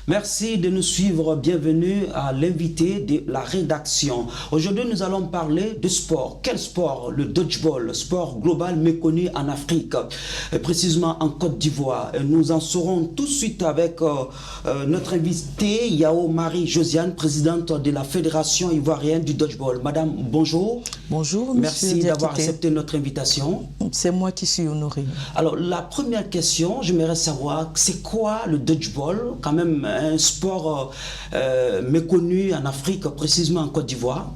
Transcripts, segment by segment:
Merci de nous suivre. Bienvenue à l'invité de la rédaction. Aujourd'hui, nous allons parler de sport. Quel sport? Le dodgeball, sport global méconnu en Afrique, précisément en Côte d'Ivoire. Nous en saurons tout de suite avec notre invité, Yao Marie-Josiane, présidente de la Fédération ivoirienne du dodgeball. Madame, bonjour. Bonjour, merci d'avoir accepté notre invitation. C'est moi qui suis honorée. Alors, la première question, j'aimerais savoir, c'est quoi le dodgeball? Quand même un sport méconnu en Afrique, précisément en Côte d'Ivoire.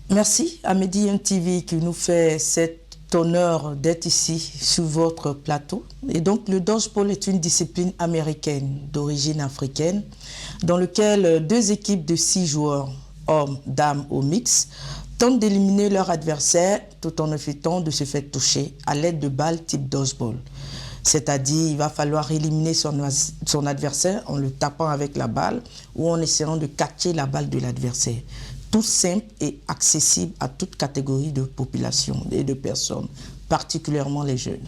Merci à Medium TV qui nous fait cet honneur d'être ici sur votre plateau. Et donc, le dodgeball est une discipline américaine d'origine africaine dans laquelle deux équipes de 6 joueurs, hommes, dames ou mix, tentent d'éliminer leur adversaire tout en évitant de se faire toucher à l'aide de balles type dodgeball. C'est-à-dire, il va falloir éliminer son adversaire en le tapant avec la balle ou en essayant de catcher la balle de l'adversaire. Tout simple et accessible à toute catégorie de population et de personnes, particulièrement les jeunes.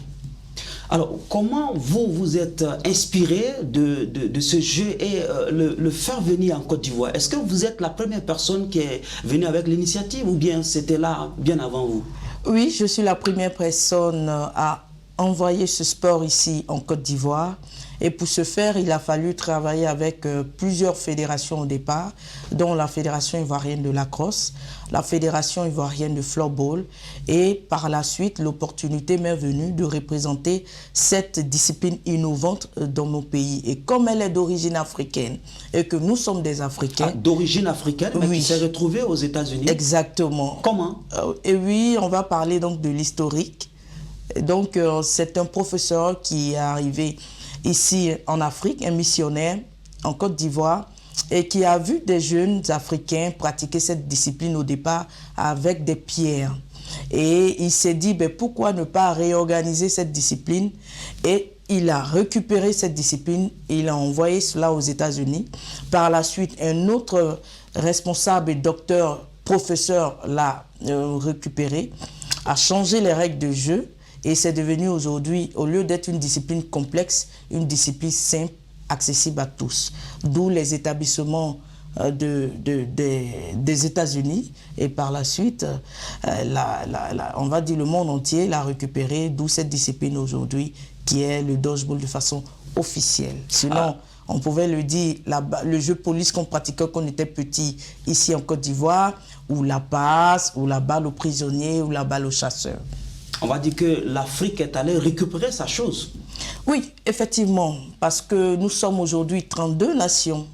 Alors, comment vous vous êtes inspiré de ce jeu et le faire venir en Côte d'Ivoire? Est-ce que vous êtes la première personne qui est venue avec l'initiative ou bien c'était là bien avant vous? Oui, je suis la première personne à envoyer ce sport ici en Côte d'Ivoire. Et pour ce faire, il a fallu travailler avec plusieurs fédérations au départ, dont la Fédération ivoirienne de lacrosse, la Fédération ivoirienne de floorball. Et par la suite, l'opportunité m'est venue de représenter cette discipline innovante dans mon pays. Et comme elle est d'origine africaine et que nous sommes des Africains... d'origine africaine, mais oui, qui s'est retrouvée aux États-Unis. Exactement. Comment? Et oui, on va parler donc de l'historique. Donc, c'est un professeur qui est arrivé ici en Afrique, un missionnaire en Côte d'Ivoire, et qui a vu des jeunes Africains pratiquer cette discipline au départ avec des pierres. Et il s'est dit, ben, pourquoi ne pas réorganiser cette discipline? Et il a récupéré cette discipline, il a envoyé cela aux États-Unis. Par la suite, un autre responsable et docteur, professeur l'a récupéré, a changé les règles de jeu. Et c'est devenu aujourd'hui, au lieu d'être une discipline complexe, une discipline simple, accessible à tous. D'où les établissements des États-Unis. Et par la suite, on va dire le monde entier l'a récupéré, d'où cette discipline aujourd'hui qui est le dodgeball de façon officielle. Sinon, on pouvait le dire, le jeu police qu'on pratiquait quand on était petit ici en Côte d'Ivoire, ou la passe, ou la balle aux prisonniers, ou la balle aux chasseurs. On va dire que l'Afrique est allée récupérer sa chose. Oui, effectivement, parce que nous sommes aujourd'hui 32 nations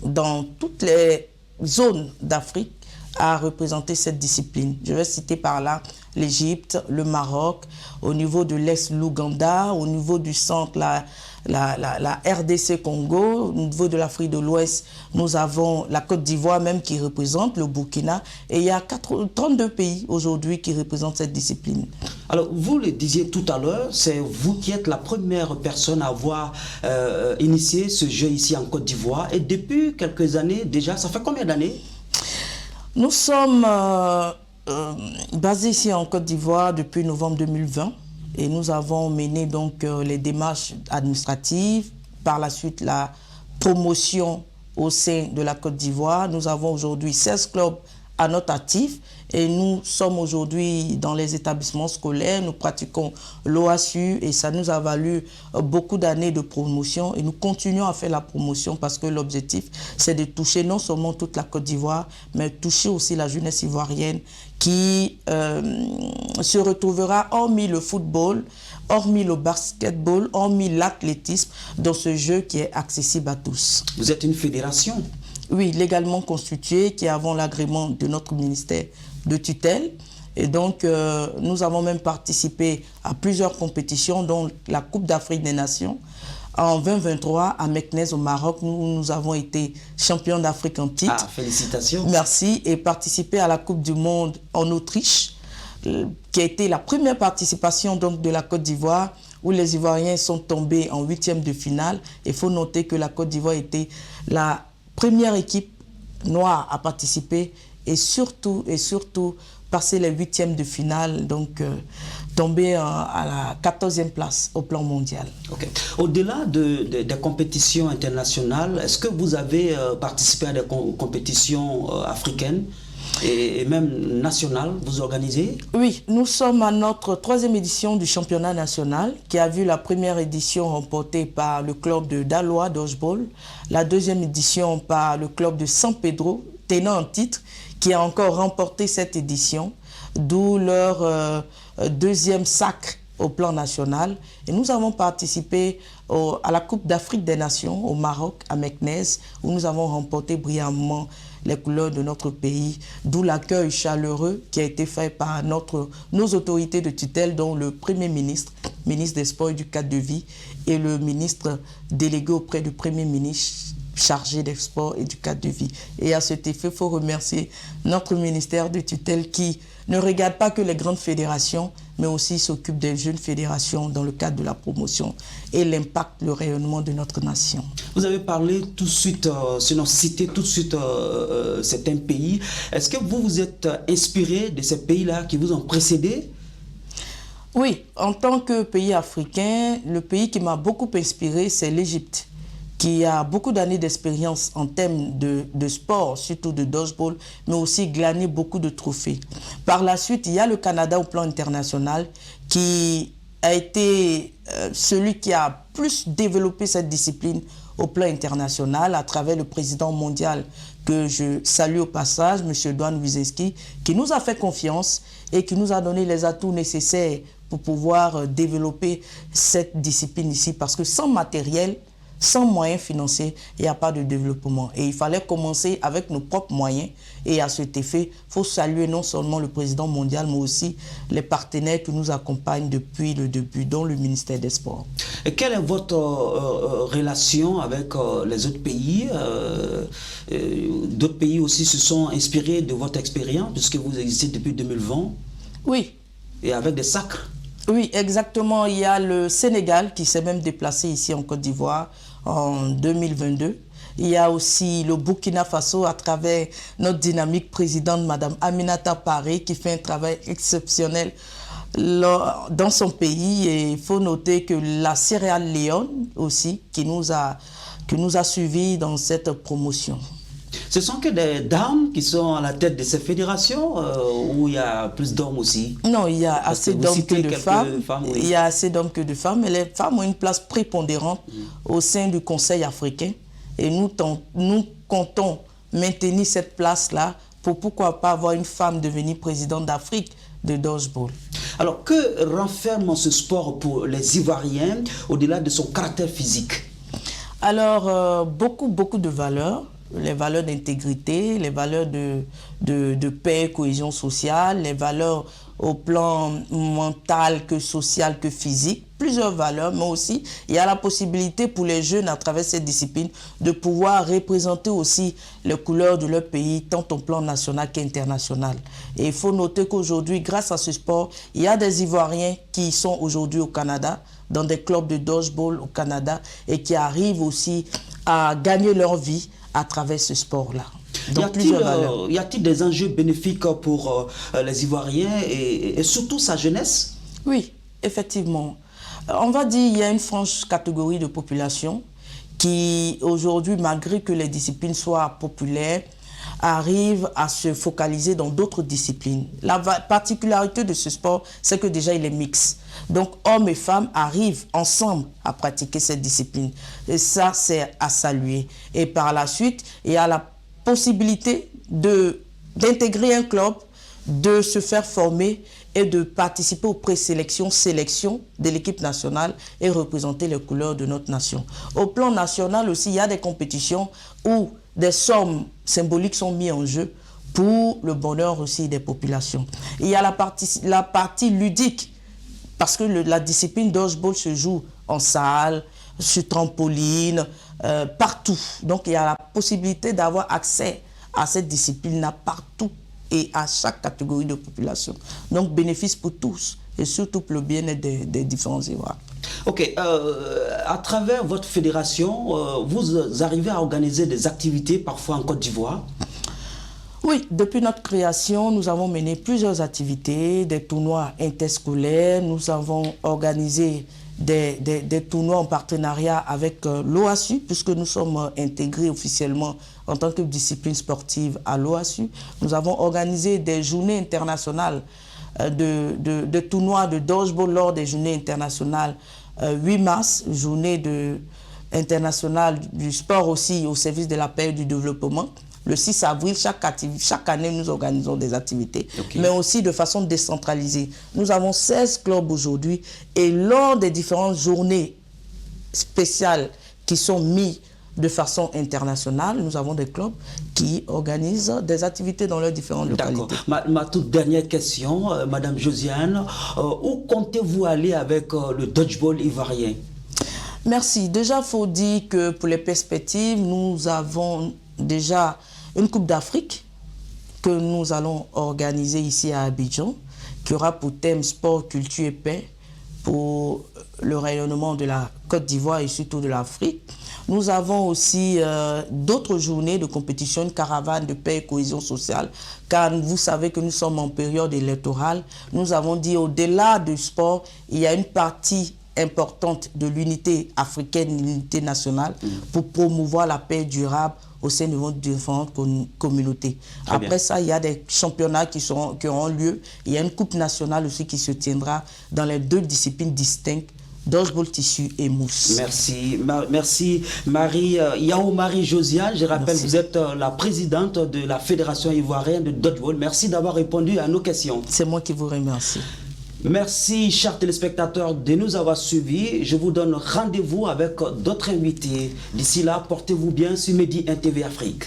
dans toutes les zones d'Afrique à représenter cette discipline. Je vais citer par là l'Égypte, le Maroc, au niveau de l'Est, l'Ouganda, au niveau du centre, la RDC Congo, au niveau de l'Afrique de l'Ouest, nous avons la Côte d'Ivoire même qui représente, le Burkina, et il y a 32 pays aujourd'hui qui représentent cette discipline. Alors, vous le disiez tout à l'heure, c'est vous qui êtes la première personne à avoir initié ce jeu ici en Côte d'Ivoire, et depuis quelques années déjà, ça fait combien d'années? Nous sommes basés ici en Côte d'Ivoire depuis novembre 2020. Et nous avons mené donc les démarches administratives, par la suite la promotion au sein de la Côte d'Ivoire. Nous avons aujourd'hui 16 clubs à notre actif et nous sommes aujourd'hui dans les établissements scolaires, nous pratiquons l'OASU et ça nous a valu beaucoup d'années de promotion et nous continuons à faire la promotion parce que l'objectif c'est de toucher non seulement toute la Côte d'Ivoire mais toucher aussi la jeunesse ivoirienne qui se retrouvera hormis le football, hormis le basketball, hormis l'athlétisme dans ce jeu qui est accessible à tous. Vous êtes une fédération? Oui, légalement constituée, qui avons l'agrément de notre ministère de tutelle. Et donc, nous avons même participé à plusieurs compétitions, dont la Coupe d'Afrique des Nations. En 2023, à Meknès, au Maroc, nous avons été champions d'Afrique en titre. Ah, félicitations. Merci. Et participé à la Coupe du Monde en Autriche, qui a été la première participation donc, de la Côte d'Ivoire, où les Ivoiriens sont tombés en 8e de finale. Il faut noter que la Côte d'Ivoire était la première équipe noire à participer et surtout passer les 8e de finale, donc tomber à la 14e place au plan mondial. Okay. Au-delà des compétitions internationales, est-ce que vous avez participé à des compétitions africaines et même nationales, vous organisez? Oui, nous sommes à notre 3e édition du championnat national qui a vu la première édition remportée par le club de Daloa Dodgeball, la 2e édition par le club de San Pedro, tenant en titre, qui a encore remporté cette édition, d'où leur 2e sacre au plan national. Et nous avons participé à la Coupe d'Afrique des Nations au Maroc, à Meknès, où nous avons remporté brillamment les couleurs de notre pays, d'où l'accueil chaleureux qui a été fait par nos autorités de tutelle, dont le Premier ministre, ministre des Sports et du cadre de vie, et le ministre délégué auprès du Premier ministre chargé des sports et du cadre de vie. Et à cet effet, il faut remercier notre ministère de tutelle qui ne regarde pas que les grandes fédérations, mais aussi s'occupe des jeunes fédérations dans le cadre de la promotion et l'impact, le rayonnement de notre nation. Vous avez parlé tout de suite, sinon cité tout de suite certains pays. Est-ce que vous vous êtes inspiré de ces pays-là qui vous ont précédé? Oui, en tant que pays africain, le pays qui m'a beaucoup inspiré, c'est l'Égypte, qui a beaucoup d'années d'expérience en termes de sport, surtout de dodgeball, mais aussi glané beaucoup de trophées. Par la suite, il y a le Canada au plan international qui a été celui qui a plus développé cette discipline au plan international à travers le président mondial que je salue au passage, M. Douane Wieseski, qui nous a fait confiance et qui nous a donné les atouts nécessaires pour pouvoir développer cette discipline ici. Parce que sans matériel, sans moyens financiers, il n'y a pas de développement. Et il fallait commencer avec nos propres moyens. Et à cet effet, il faut saluer non seulement le président mondial, mais aussi les partenaires qui nous accompagnent depuis le début, dont le ministère des Sports. Et quelle est votre relation avec les autres pays? D'autres pays aussi se sont inspirés de votre expérience, puisque vous existez depuis 2020. Oui. Et avec des sacres. Oui, exactement. Il y a le Sénégal qui s'est même déplacé ici en Côte d'Ivoire en 2022. Il y a aussi le Burkina Faso à travers notre dynamique présidente, Mme Aminata Paré, qui fait un travail exceptionnel dans son pays. Et il faut noter que la Sierra Leone aussi, qui nous a suivis dans cette promotion. Ce sont que des dames qui sont à la tête de ces fédérations ou il y a plus d'hommes aussi? Non, il y a assez d'hommes que de femmes. Oui. Il y a assez d'hommes que de femmes, mais les femmes ont une place prépondérante au sein du Conseil africain. Et nous comptons maintenir cette place-là pour pourquoi pas avoir une femme devenir présidente d'Afrique de dodgeball. Alors, que renferme ce sport pour les Ivoiriens au-delà de son caractère physique? Alors, beaucoup de valeurs. Les valeurs d'intégrité, les valeurs de paix, cohésion sociale, les valeurs au plan mental, que social, que physique, plusieurs valeurs, mais aussi il y a la possibilité pour les jeunes à travers cette discipline de pouvoir représenter aussi les couleurs de leur pays, tant au plan national qu'international. Et il faut noter qu'aujourd'hui, grâce à ce sport, il y a des Ivoiriens qui sont aujourd'hui au Canada, dans des clubs de dodgeball au Canada, et qui arrivent aussi à gagner leur vie à travers ce sport-là. Y a-t-il des enjeux bénéfiques pour les Ivoiriens et surtout sa jeunesse? Oui, effectivement. On va dire qu'il y a une franche catégorie de population qui, aujourd'hui, malgré que les disciplines soient populaires, arrive à se focaliser dans d'autres disciplines. La particularité de ce sport, c'est que déjà il est mixte. Donc hommes et femmes arrivent ensemble à pratiquer cette discipline. Et ça, c'est à saluer. Et par la suite, il y a la possibilité d'intégrer un club, de se faire former et de participer aux présélections, sélections de l'équipe nationale et représenter les couleurs de notre nation. Au plan national aussi, il y a des compétitions où des sommes symboliques sont mises en jeu pour le bonheur aussi des populations. Il y a la partie ludique, parce que la discipline dodgeball se joue en salle, sur trampoline, partout. Donc il y a la possibilité d'avoir accès à cette discipline-là partout et à chaque catégorie de population. Donc bénéfice pour tous et surtout pour le bien-être des différents Ivoiriens. Ok, à travers votre fédération, vous arrivez à organiser des activités parfois en Côte d'Ivoire? Oui, depuis notre création, nous avons mené plusieurs activités, des tournois interscolaires, nous avons organisé des tournois en partenariat avec l'OASU, puisque nous sommes intégrés officiellement en tant que discipline sportive à l'OASU. Nous avons organisé des journées internationales de tournois de dodgeball lors des journées internationales 8 mars, journée internationale du sport aussi au service de la paix et du développement. Le 6 avril, chaque année, nous organisons des activités, mais aussi de façon décentralisée. Nous avons 16 clubs aujourd'hui et lors des différentes journées spéciales qui sont mises de façon internationale, nous avons des clubs qui organisent des activités dans leurs différentes localités. Ma toute dernière question, Madame Josiane, où comptez-vous aller avec le dodgeball ivoirien? Merci. Déjà, il faut dire que pour les perspectives, nous avons déjà une Coupe d'Afrique que nous allons organiser ici à Abidjan, qui aura pour thème sport, culture et paix pour le rayonnement de la Côte d'Ivoire et surtout de l'Afrique. Nous avons aussi d'autres journées de compétition, une caravane de paix et cohésion sociale, car vous savez que nous sommes en période électorale. Nous avons dit au-delà du sport, il y a une partie importante de l'unité africaine, l'unité nationale, pour promouvoir la paix durable au sein de différentes communautés. Après ça, il y a des championnats qui auront lieu. Il y a une coupe nationale aussi qui se tiendra dans les 2 disciplines distinctes, dodgeball, tissu et mousse. Merci. Merci Marie Marie Josiane. Je rappelle, vous êtes la présidente de la Fédération ivoirienne de dodgeball. Merci d'avoir répondu à nos questions. C'est moi qui vous remercie. Merci, chers téléspectateurs, de nous avoir suivis. Je vous donne rendez-vous avec d'autres invités. D'ici là, portez-vous bien sur Medi 1 TV Afrique.